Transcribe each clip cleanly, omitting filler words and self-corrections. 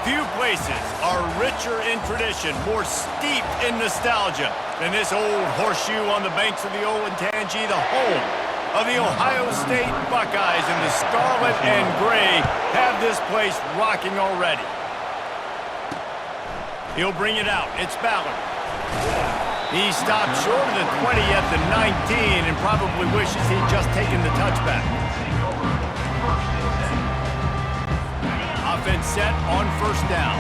Few places are richer in tradition, more steeped in nostalgia than this old horseshoe on the banks of the Olentangy, the home of the Ohio State Buckeyes. And the scarlet and gray have this place rocking already. He'll bring it out. It's Ballard. He stopped short of the 20 at the 19 and probably wishes he'd just taken the touchback. Offense set on first down.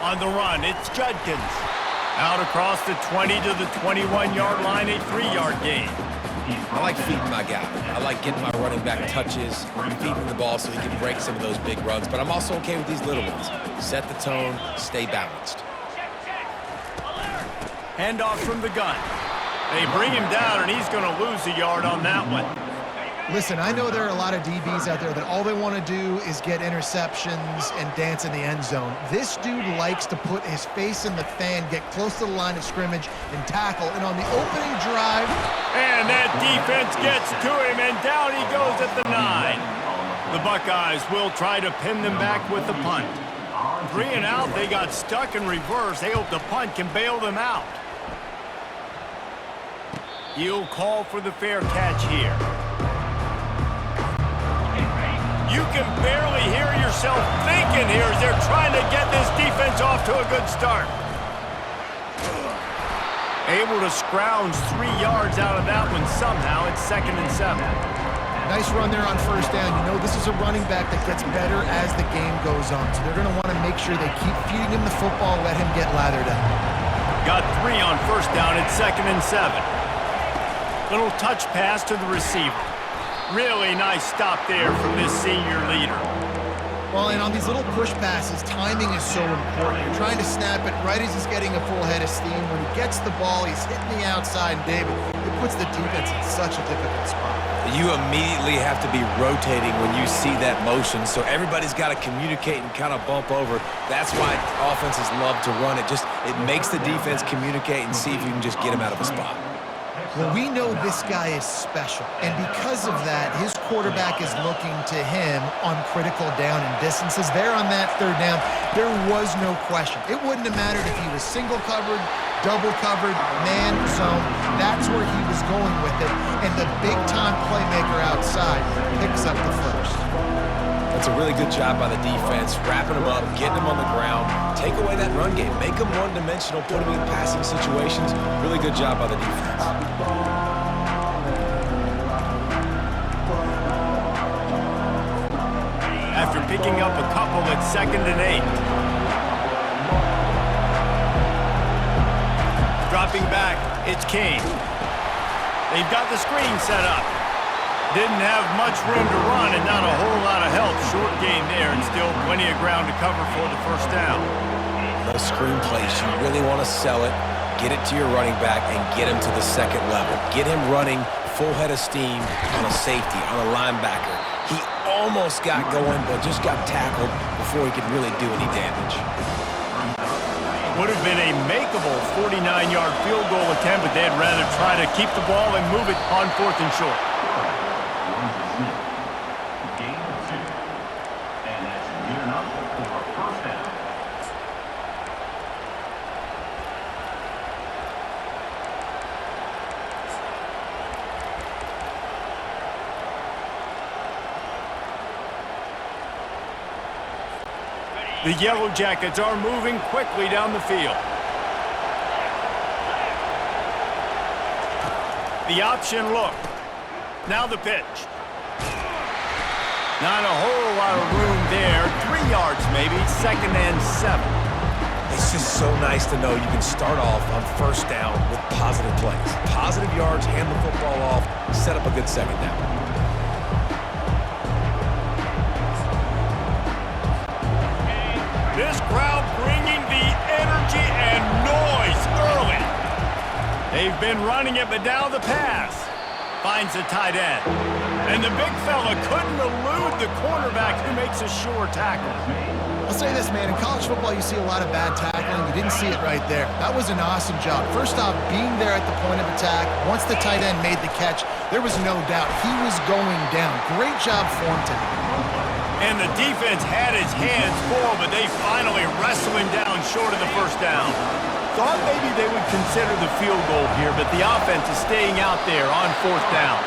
On the run, it's Judkins. Out across the 20 to the 21-yard line, a 3-yard gain. I like feeding my guy. I like getting my running back touches, feeding the ball so he can break some of those big runs. But I'm also okay with these little ones. Set the tone, stay balanced. Handoff from the gun. They bring him down, and he's going to lose a yard on that one. Listen, I know there are a lot of DBs out there that all they want to do is get interceptions and dance in the end zone. This dude likes to put his face in the fan, get close to the line of scrimmage, and tackle. And on the opening drive... And that defense gets to him, and down he goes at the 9. The Buckeyes will try to pin them back with the punt. 3 and out, they got stuck in reverse. They hope the punt can bail them out. He'll call for the fair catch here. You can barely hear yourself thinking here as they're trying to get this defense off to a good start. Able to scrounge 3 yards out of that one somehow. It's 2nd and 7. Nice run there on first down. You know this is a running back that gets better as the game goes on. So they're going to want to make sure they keep feeding him the football, let him get lathered up. Got 3 on first down. It's 2nd and 7. Little touch pass to the receiver. Really nice stop there from this senior leader. Well, and on these little push passes, timing is so important. You're trying to snap it right as he's getting a full head of steam. When he gets the ball, he's hitting the outside, and David, it puts the defense in such a difficult spot. You immediately have to be rotating when you see that motion, so everybody's got to communicate and kind of bump over. That's why offenses love to run it. It makes the defense communicate and see if you can just get him out of a spot. Well, we know this guy is special, and because of that, his quarterback is looking to him on critical down and distances. There on that 3rd down, there was no question. It wouldn't have mattered if he was single covered, double covered, man, zone. That's where he was going with it, and the big-time playmaker outside picks up the first. That's a really good job by the defense, wrapping him up, getting him on the ground, take away that run game, make him one-dimensional, put him in passing situations. Really good job by the defense. After picking up a couple at 2nd and 8. Dropping back, it's Kane. They've got the screen set up. Didn't have much room to run and not a whole lot of help. Short gain there and still plenty of ground to cover for the first down. Those screen plays, you really want to sell it, get it to your running back, and get him to the 2nd level. Get him running full head of steam on a safety, on a linebacker. He almost got going, but just got tackled before he could really do any damage. Would have been a makeable 49-yard field goal attempt, but they'd rather try to keep the ball and move it on 4th and short. The Yellow Jackets are moving quickly down the field. The option look. Now the pitch. Not a whole lot of room there. 3 yards maybe, 2nd and 7. It's just so nice to know you can start off on first down with positive plays. Positive yards, hand the football off, set up a good 2nd down. This crowd bringing the energy and noise early. They've been running it, but now the pass. Finds the tight end. And the big fella couldn't elude the cornerback who makes a sure tackle. I'll say this, man. In college football, you see a lot of bad tackling. You didn't see it right there. That was an awesome job. First off, being there at the point of attack. Once the tight end made the catch, there was no doubt he was going down. Great job form tackling. And the defense had his hands full, but they finally wrestled him down short of the first down. Thought maybe they would consider the field goal here, but the offense is staying out there on fourth down.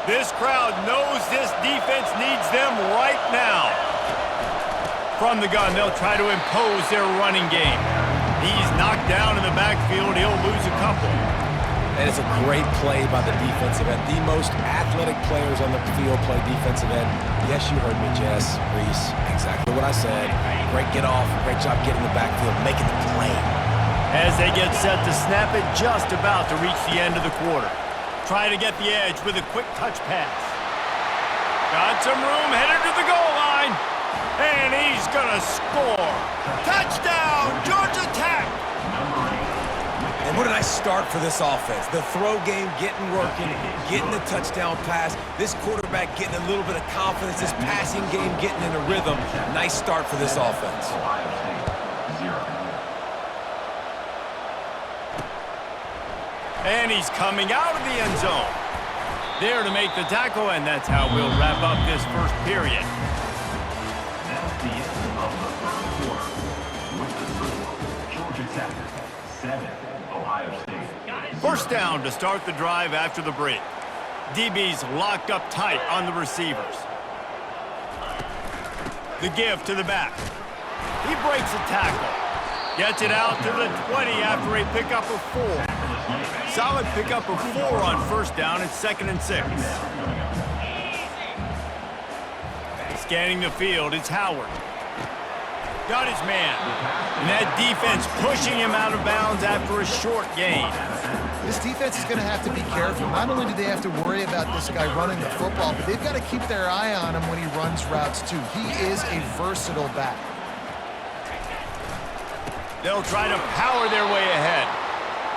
This crowd knows this defense needs them right now. From the gun, they'll try to impose their running game. He's knocked down in the backfield. He'll lose a couple. And it's a great play by the defensive end. The most athletic players on the field play defensive end. Yes, you heard me, Jess, Reese. Exactly what I said. Great get off. Great job getting the backfield, making the play. As they get set to snap it, just about to reach the end of the quarter. Try to get the edge with a quick touch pass. Got some room, headed to the goal line. And he's going to score. Touchdown, Georgia Tech. And what a nice start for this offense. The throw game getting working, getting the touchdown pass. This quarterback getting a little bit of confidence. This passing game getting in a rhythm. Nice start for this offense. And he's coming out of the end zone. There to make the tackle, and that's how we'll wrap up this first period. That's the end of the first quarter. With the score, Georgia Tech 7, Ohio State. First down to start the drive after the break. DB's locked up tight on the receivers. The give to the back. He breaks a tackle. Gets it out to the 20 after a pickup of 4. Solid pickup of 4 on first down. It's 2nd and 6. Scanning the field, it's Howard. Got his man. And that defense pushing him out of bounds after a short gain. This defense is going to have to be careful. Not only do they have to worry about this guy running the football, but they've got to keep their eye on him when he runs routes too. He is a versatile back. They'll try to power their way ahead.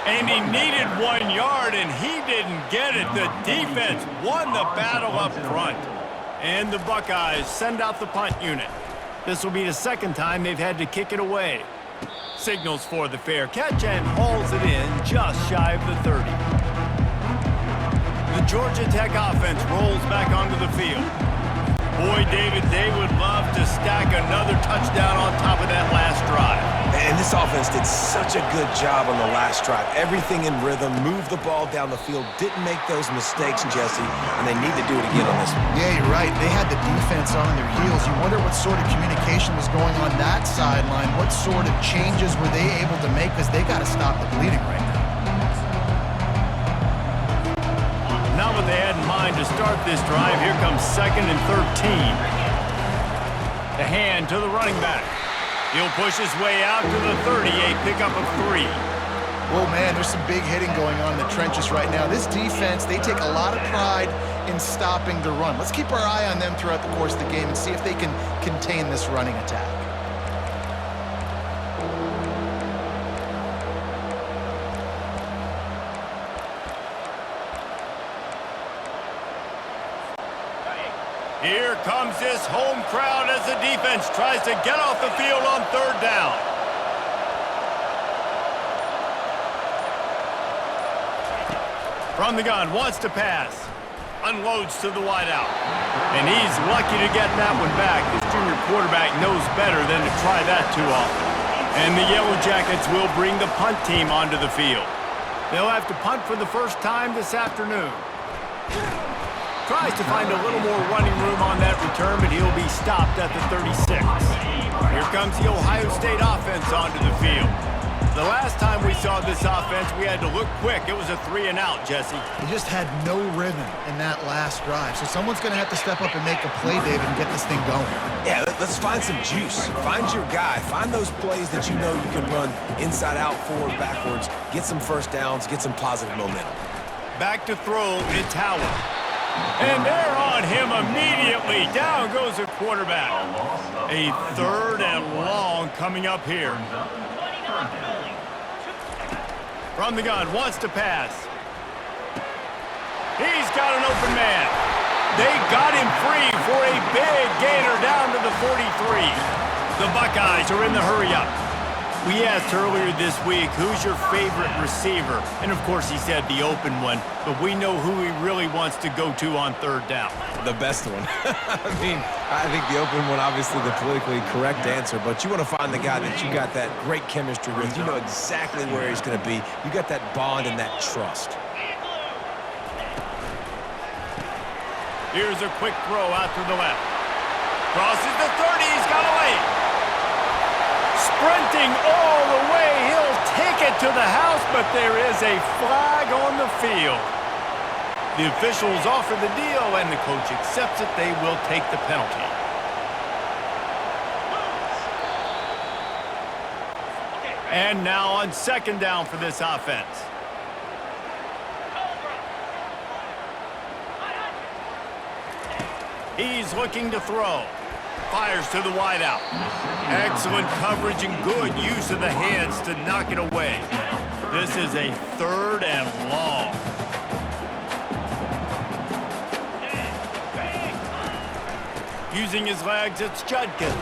And he needed 1 yard, and he didn't get it. The defense won the battle up front. And the Buckeyes send out the punt unit. This will be the second time they've had to kick it away. Signals for the fair catch and hauls it in just shy of the 30. The Georgia Tech offense rolls back onto the field. Boy, David, they would love to stack another touchdown on top of that last drive. And this offense did such a good job on the last drive. Everything in rhythm, moved the ball down the field, didn't make those mistakes, Jesse, and they need to do it again on this one. Yeah, you're right. They had the defense on their heels. You wonder what sort of communication was going on that sideline. What sort of changes were they able to make, because they got to stop the bleeding right now. Not what they had in mind to start this drive. Here comes 2nd and 13. The hand to the running back. He'll push his way out to the 30, a pickup of 3. Whoa, man, there's some big hitting going on in the trenches right now. This defense, they take a lot of pride in stopping the run. Let's keep our eye on them throughout the course of the game and see if they can contain this running attack. Here comes this home crowd as the defense tries to get off the field on 3rd down. From the gun, wants to pass. Unloads to the wideout. And he's lucky to get that one back. This junior quarterback knows better than to try that too often. And the Yellow Jackets will bring the punt team onto the field. They'll have to punt for the first time this afternoon. Tries to find a little more running room on that return, but he'll be stopped at the 36. Here comes the Ohio State offense onto the field. The last time we saw this offense, we had to look quick. It was a 3 and out, Jesse. They just had no rhythm in that last drive. So someone's going to have to step up and make a play, David, and get this thing going. Yeah, let's find some juice. Find your guy. Find those plays that you know you can run inside out, forward, backwards. Get some first downs. Get some positive momentum. Back to throw, it's Howard. And they're on him immediately. Down goes the quarterback. A 3rd and long coming up here. From the gun, wants to pass. He's got an open man. They got him free for a big gainer down to the 43. The Buckeyes are in the hurry-up. We asked earlier this week, who's your favorite receiver? And, of course, he said the open one, but we know who he really wants to go to on third down. The best one. I mean, I think the open one, obviously the politically correct answer, but you want to find the guy that you got that great chemistry with. You know exactly where he's going to be. You got that bond and that trust. Here's a quick throw out to the left. Crosses the 30, he's got a lane. Sprinting all the way, he'll take it to the house, but there is a flag on the field. The officials offer the deal, and the coach accepts it. They will take the penalty. And now on second down for this offense. He's looking to throw. Fires to the wideout. Excellent coverage and good use of the hands to knock it away. This is a third and long. Using his legs, it's Judkins.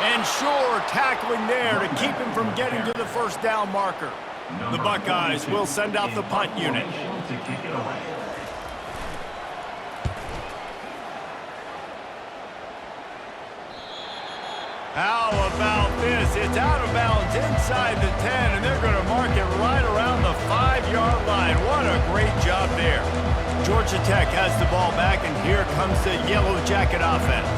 And sure, tackling there to keep him from getting to the first down marker. The Buckeyes will send out the punt unit. How about this? It's out of bounds inside the 10, and they're going to mark it right around the 5-yard line. What a great job there. Georgia Tech has the ball back, and here comes the Yellow Jacket offense.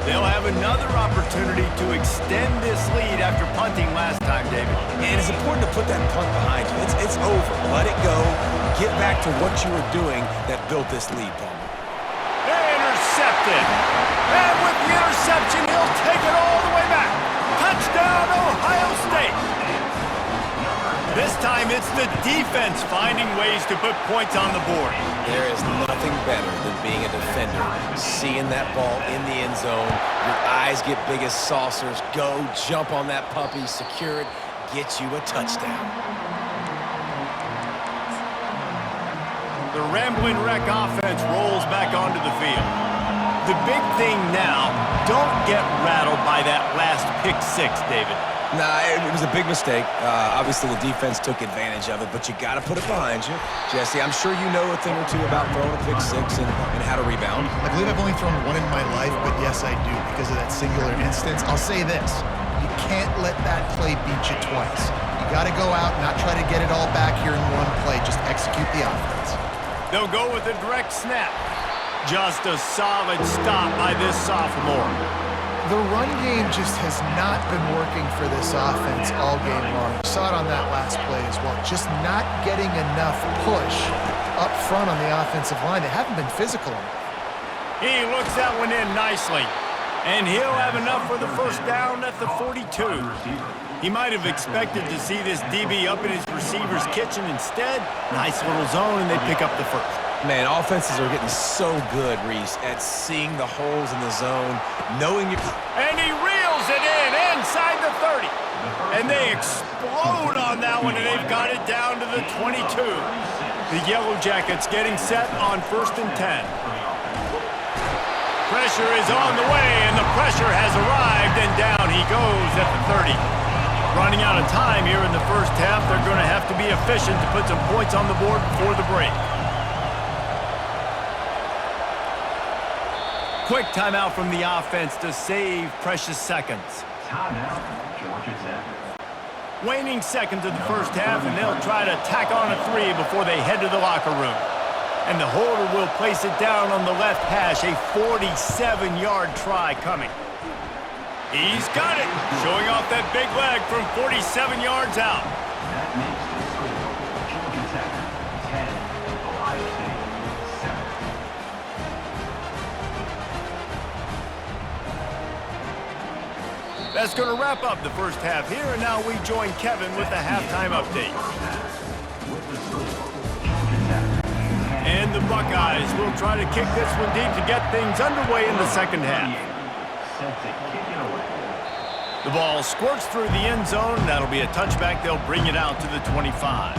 They'll have another opportunity to extend this lead after punting last time, David. And it's important to put that punt behind you. It's over. Let it go. Get back to what you were doing that built this lead, Palmer. Intercepted. And with the interception, he'll take it all the way back. Touchdown, Ohio State. This time, it's the defense finding ways to put points on the board. There is nothing better than being a defender. Seeing that ball in the end zone, your eyes get big as saucers. Go, jump on that puppy, secure it, get you a touchdown. The Rambling Wreck offense rolls back onto the field. The big thing now, don't get rattled by that last pick-6, David. Nah, it was a big mistake. Obviously, the defense took advantage of it, but you got to put it behind you. Jesse, I'm sure you know a thing or two about throwing a pick-6 and how to rebound. I believe I've only thrown one in my life, but yes, I do because of that singular instance. I'll say this. You can't let that play beat you twice. You got to go out and not try to get it all back here in one play. Just execute the offense. They'll go with a direct snap. Just a solid stop by this sophomore. The run game just has not been working for this offense all game long. You saw it on that last play as well. Just not getting enough push up front on the offensive line. They haven't been physical enough. He looks that one in nicely. And he'll have enough for the first down at the 42. He might have expected to see this DB up in his receiver's kitchen. Instead, nice little zone, and they pick up the first. Man, offenses are getting so good, Reese, at seeing the holes in the zone, knowing you. And he reels it in inside the 30. And they explode on that one, and they've got it down to the 22. The Yellow Jackets getting set on 1st and 10. Pressure is on the way, and the pressure has arrived, and down he goes at the 30. Running out of time here in the first half, they're going to have to be efficient to put some points on the board before the break. Quick timeout from the offense to save precious seconds. Timeout, Georgia Tech. Waning seconds of the first half, and they'll try to tack on a 3 before they head to the locker room. And the holder will place it down on the left hash, a 47-yard try coming. He's got it, showing off that big leg from 47 yards out. That makes the score Georgia Tech 10, Ohio State 7. That's going to wrap up the first half here, and now we join Kevin with the halftime update. And the Buckeyes will try to kick this one deep to get things underway in the second half. The ball squirts through the end zone. That'll be a touchback. They'll bring it out to the 25.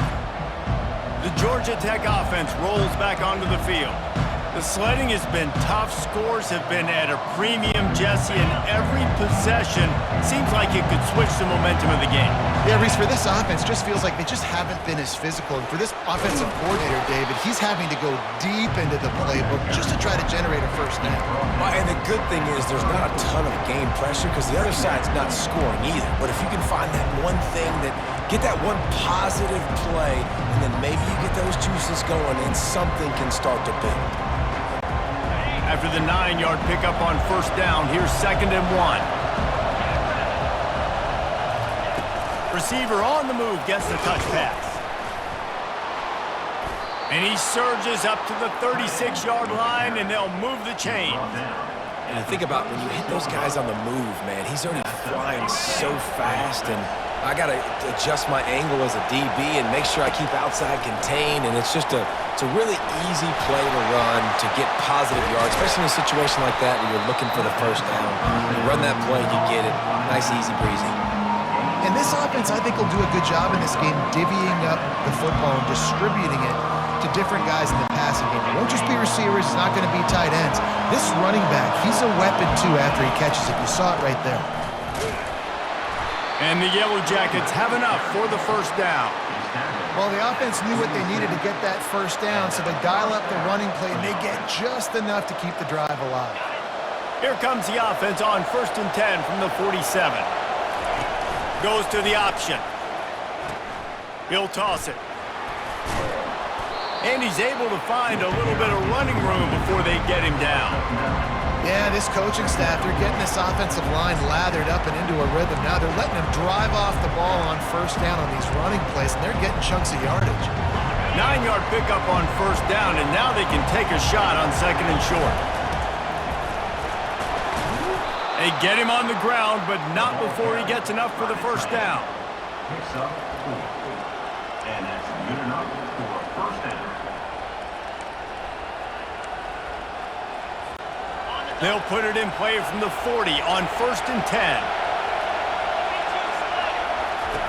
The Georgia Tech offense rolls back onto the field. The sledding has been tough. Scores have been at a premium, Jesse, and every possession seems like it could switch the momentum of the game. Yeah, Reese, for this offense, just feels like they just haven't been as physical. And for this offensive coordinator, David, he's having to go deep into the playbook just to try to generate a first down. Well, and the good thing is there's not a ton of game pressure because the other side's not scoring either. But if you can find that one thing get that one positive play, and then maybe you get those juices going and something can start to build. After the 9-yard pickup on first down, here's 2nd and 1. Receiver on the move gets the touch pass. And he surges up to the 36-yard line, and they'll move the chain. And I think about when you hit those guys on the move, man, he's already flying so fast, and I got to adjust my angle as a DB and make sure I keep outside contained, and it's just it's a really easy play to run to get positive yards, especially in a situation like that where you're looking for the first down. You run that play, you get it. Nice, easy breezy. And this offense, I think, will do a good job in this game divvying up the football and distributing it to different guys in the passing game. It won't just be receivers. It's not going to be tight ends. This running back, he's a weapon, too, after he catches it. You saw it right there. And the Yellow Jackets have enough for the first down. Well, the offense knew what they needed to get that first down, so they dial up the running play, and they get just enough to keep the drive alive. Here comes the offense on 1st and 10 from the 47. Goes to the option. He'll toss it. And he's able to find a little bit of running room before they get him down. Yeah, this coaching staff, they're getting this offensive line lathered up and into a rhythm. Now they're letting them drive off the ball on first down on these running plays, and they're getting chunks of yardage. 9-yard pickup on first down, and now they can take a shot on 2nd and short. They get him on the ground, but not before he gets enough for the first down. Picks up 4. And that's good enough for a first down. They'll put it in play from the 40 on 1st and 10.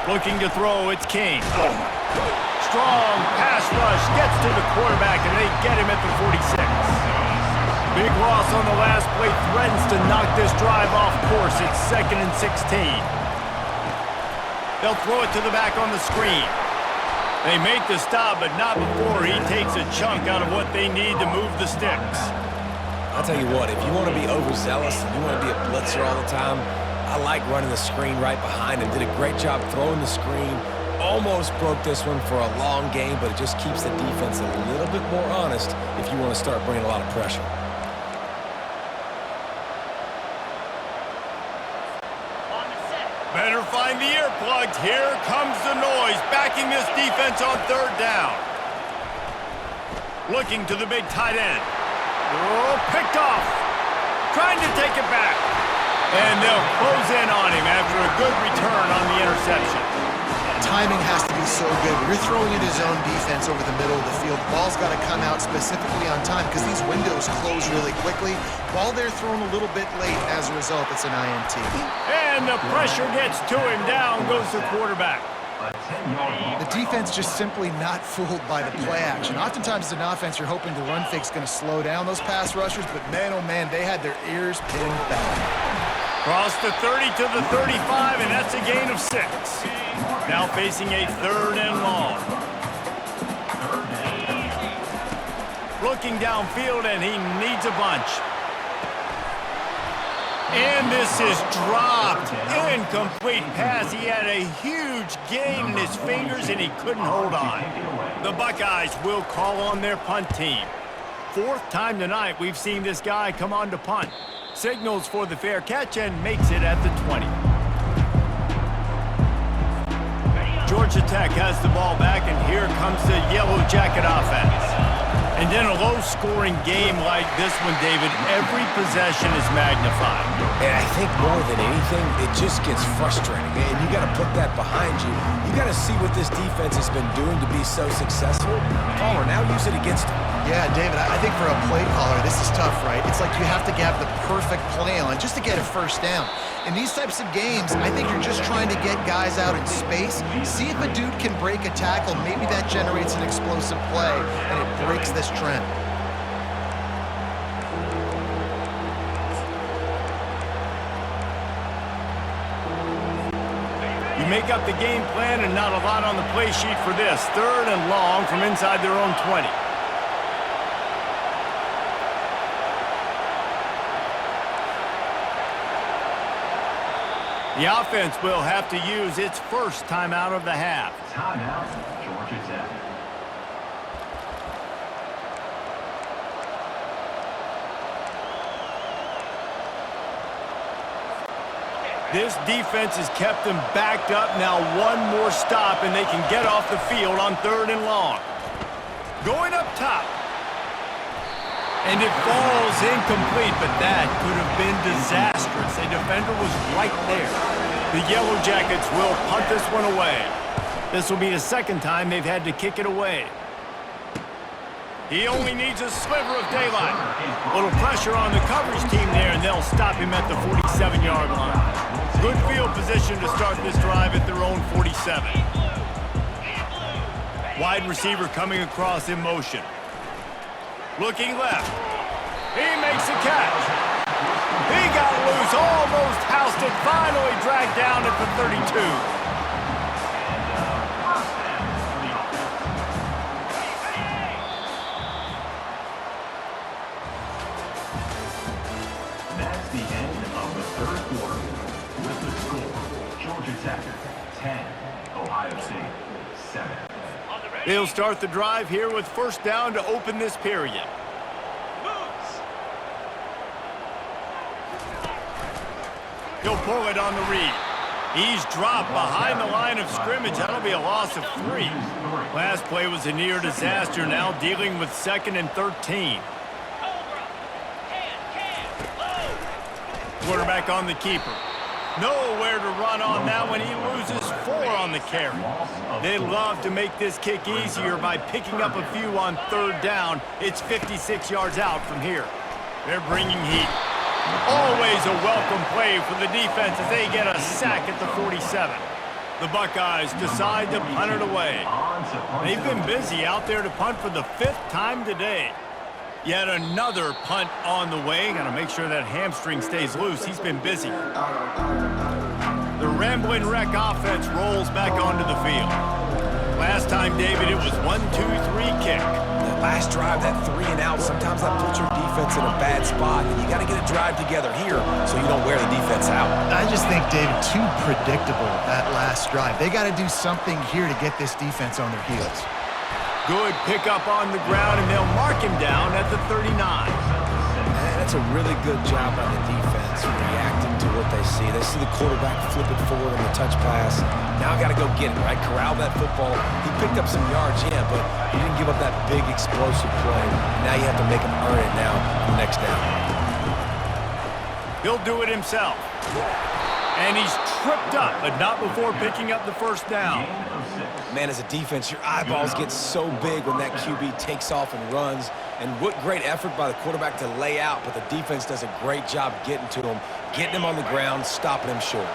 Looking to throw, it's King. Strong pass rush gets to the quarterback, and they get him at the 46. Big loss on the last play, threatens to knock this drive off course. It's 2nd and 16. They'll throw it to the back on the screen. They make the stop, but not before he takes a chunk out of what they need to move the sticks. I'll tell you what, if you want to be overzealous and you want to be a blitzer all the time, I like running the screen right behind him. Did a great job throwing the screen. Almost broke this one for a long game, but it just keeps the defense a little bit more honest if you want to start bringing a lot of pressure. Better find the earplugs. Here comes the noise, backing this defense on 3rd down. Looking to the big tight end. Oh, picked off. Trying to take it back. And they'll close in on him after a good return on the interception. Timing has to be so good. You're throwing at his own defense over the middle of the field. The ball's got to come out specifically on time because these windows close really quickly. Ball there thrown a little bit late. As a result, it's an INT. And the pressure gets to him. Down goes the quarterback. The defense just simply not fooled by the play action. Oftentimes, as an offense, you're hoping the run fake's going to slow down those pass rushers, but man, oh man, they had their ears pinned back. Cross the 30 to the 35, and that's a gain of 6. Now facing a 3rd and long. Looking downfield, and he needs a bunch. And this is dropped. Incomplete pass. He had a huge gain in his fingers, and he couldn't hold on. The Buckeyes will call on their punt team. 4th time tonight we've seen this guy come on to punt. Signals for the fair catch and makes it at the 20. Georgia Tech has the ball back, and here comes the Yellow Jacket offense. And in a low-scoring game like this one, David, every possession is magnified. And I think more than anything, it just gets frustrating. And you got to put that behind you. You got to see what this defense has been doing to be so successful. Caller, now use it against them. Yeah, David, I think for a play caller, this is tough, right? It's like you have to have the perfect play on just to get a first down. In these types of games, I think you're just trying to get guys out in space, see if a dude can break a tackle. Maybe that generates an explosive play, and it breaks this trend. You make up the game plan and not a lot on the play sheet for this. 3rd and long from inside their own 20. The offense will have to use its first timeout of the half. Timeout, Georgia Tech. This defense has kept them backed up. Now one more stop, and they can get off the field on 3rd and long. Going up top. And it falls incomplete, but that could have been disastrous. A defender was right there. The Yellow Jackets will punt this one away. This will be the second time they've had to kick it away. He only needs a sliver of daylight. A little pressure on the coverage team there, and they'll stop him at the 47-yard line. Good field position to start this drive at their own 47. Wide receiver coming across in motion. Looking left. He makes a catch. He got loose, almost housed it, finally dragged down at the 32. That's the end of the 3rd quarter. With the score, Georgia Tech 10, Ohio State 7. They'll start the drive here with 1st down to open this period. He'll pull it on the read. He's dropped behind the line of scrimmage. That'll be a loss of 3. Last play was a near disaster, now dealing with 2nd and 13. Quarterback on the keeper. Nowhere to run on that one. He loses 4 on the carry. They love to make this kick easier by picking up a few on 3rd down. It's 56 yards out from here. They're bringing heat. Always a welcome play for the defense as they get a sack at the 47. The Buckeyes decide to punt it away. They've been busy out there to punt for the 5th time today. Yet another punt on the way. Got to make sure that hamstring stays loose. He's been busy. The Ramblin' Wreck offense rolls back onto the field. Last time, David, it was 1-2-3 kick. That last drive, that 3 and out, sometimes that puts your defense in a bad spot. And you got to get a drive together here so you don't wear the defense out. I just think, David, too predictable that last drive. They got to do something here to get this defense on their heels. Good pickup on the ground, and they'll mark him down at the 39. That's a really good job by the defense reacting to what they see. They see the quarterback flip it forward on the touch pass. Now I got to go get it, right? Corral that football. He picked up some yards, yeah, but he didn't give up that big explosive play. Now you have to make him earn it now on the next down. He'll do it himself. And he's tripped up, but not before picking up the 1st down. Man, as a defense, your eyeballs get so big when that QB takes off and runs. And what great effort by the quarterback to lay out, but the defense does a great job getting to him, getting him on the ground, stopping him short.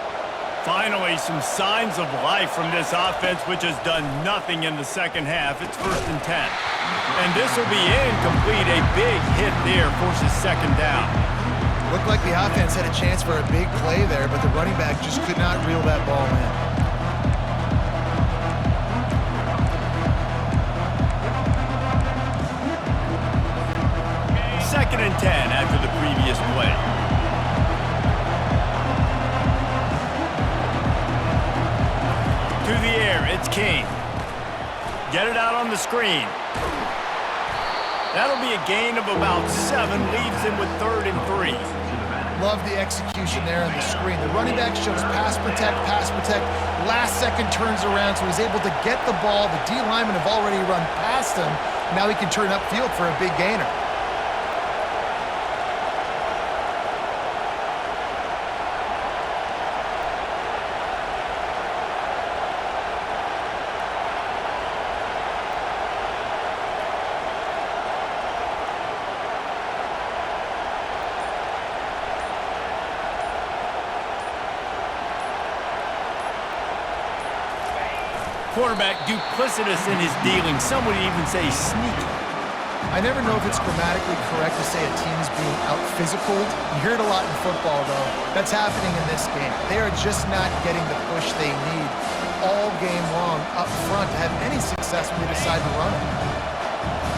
Finally, some signs of life from this offense, which has done nothing in the 2nd half. It's 1st and 10. And this will be incomplete. A big hit there forces 2nd down. Looked like the offense had a chance for a big play there, but the running back just could not reel that ball in. 2nd and 10 after the previous play. To the air, it's King. Get it out on the screen. That'll be a gain of about 7, leaves him with 3rd and 3. Love the execution there on the screen. The running back shows pass protect, last second turns around, so he's able to get the ball. The D linemen have already run past him. Now he can turn upfield for a big gainer. Quarterback duplicitous in his dealing. Some would even say sneaky. I never know if it's grammatically correct to say a team is being out-physicaled. You hear it a lot in football, though. That's happening in this game. They are just not getting the push they need all game long up front to have any success when they decide to run it.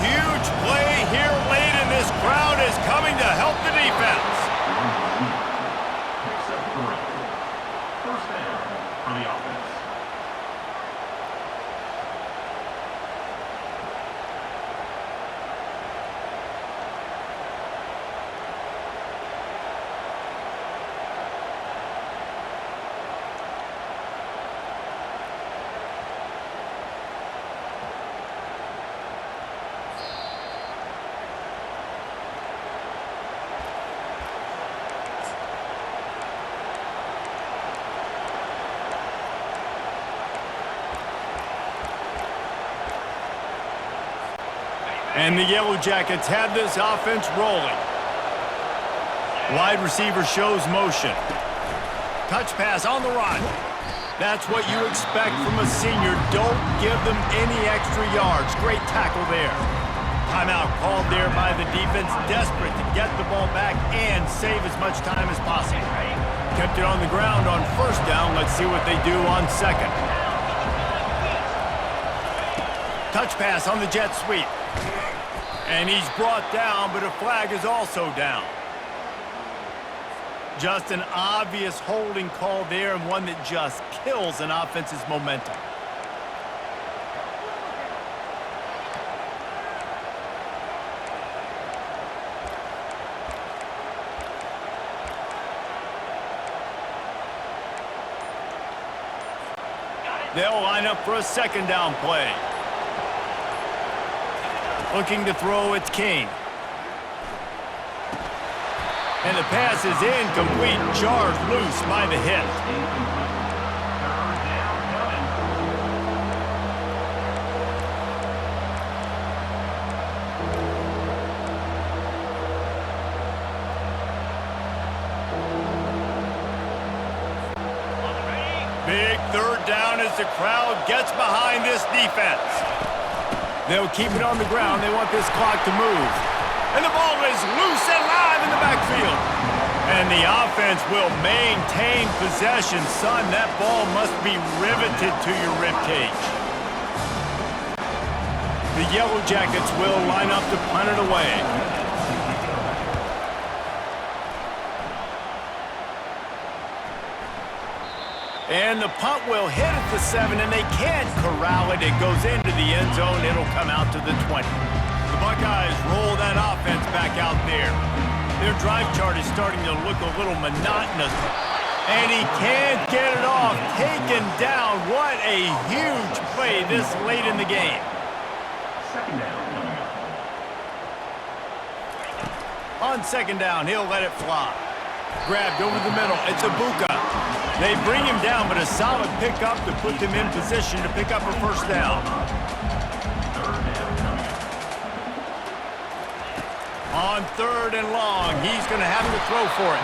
Huge play here late, and this crowd is coming to help the defense. Picks up 3. First down for the offense. And the Yellow Jackets have this offense rolling. Wide receiver shows motion. Touch pass on the run. That's what you expect from a senior. Don't give them any extra yards. Great tackle there. Timeout called there by the defense, desperate to get the ball back and save as much time as possible. Kept it on the ground on first down. Let's see what they do on second. Touch pass on the jet sweep. And he's brought down, but a flag is also down. Just an obvious holding call there, and one that just kills an offense's momentum. They'll line up for a second down play. Looking to throw, it's King. And the pass is incomplete, jarred loose by the hit. Big third down as the crowd gets behind this defense. They'll keep it on the ground. They want this clock to move. And the ball is loose and live in the backfield. And the offense will maintain possession. Son, that ball must be riveted to your ribcage. The Yellow Jackets will line up to punt it away. And the punt will hit at the 7, and they can't corral it. It goes into the end zone. It'll come out to the 20. The Buckeyes roll that offense back out there. Their drive chart is starting to look a little monotonous. And he can't get it off. Taken down. What a huge play this late in the game. Second down coming up. On second down, he'll let it fly. Grabbed over the middle. It's Ibuka. They bring him down, but a solid pickup to put them in position to pick up a first down. On third and long, he's going to have to throw for it.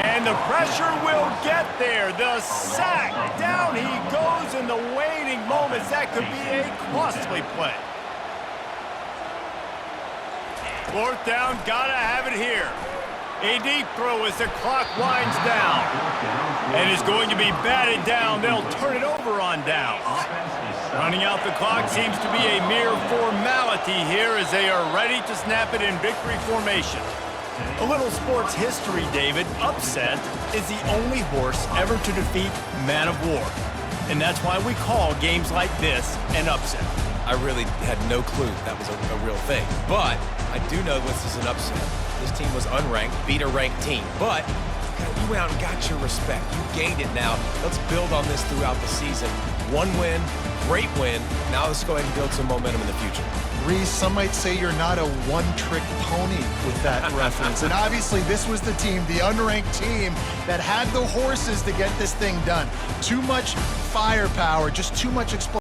And the pressure will get there. The sack. Down he goes in the waiting moments. That could be a costly play. Fourth down, gotta have it here. A deep throw as the clock winds down. And is going to be batted down. They'll turn it over on downs. Running out the clock seems to be a mere formality here as they are ready to snap it in victory formation. A little sports history, David. Upset is the only horse ever to defeat Man of War. And that's why we call games like this an upset. I really had no clue that was a real thing. But I do know this is an upset. This team was unranked, beat a ranked team. But you went out and got your respect. You gained it now. Let's build on this throughout the season. One win, great win. Now let's go ahead and build some momentum in the future. Reese, some might say you're not a one-trick pony with that reference. And obviously this was the team, the unranked team, that had the horses to get this thing done. Too much firepower, just too much explosive.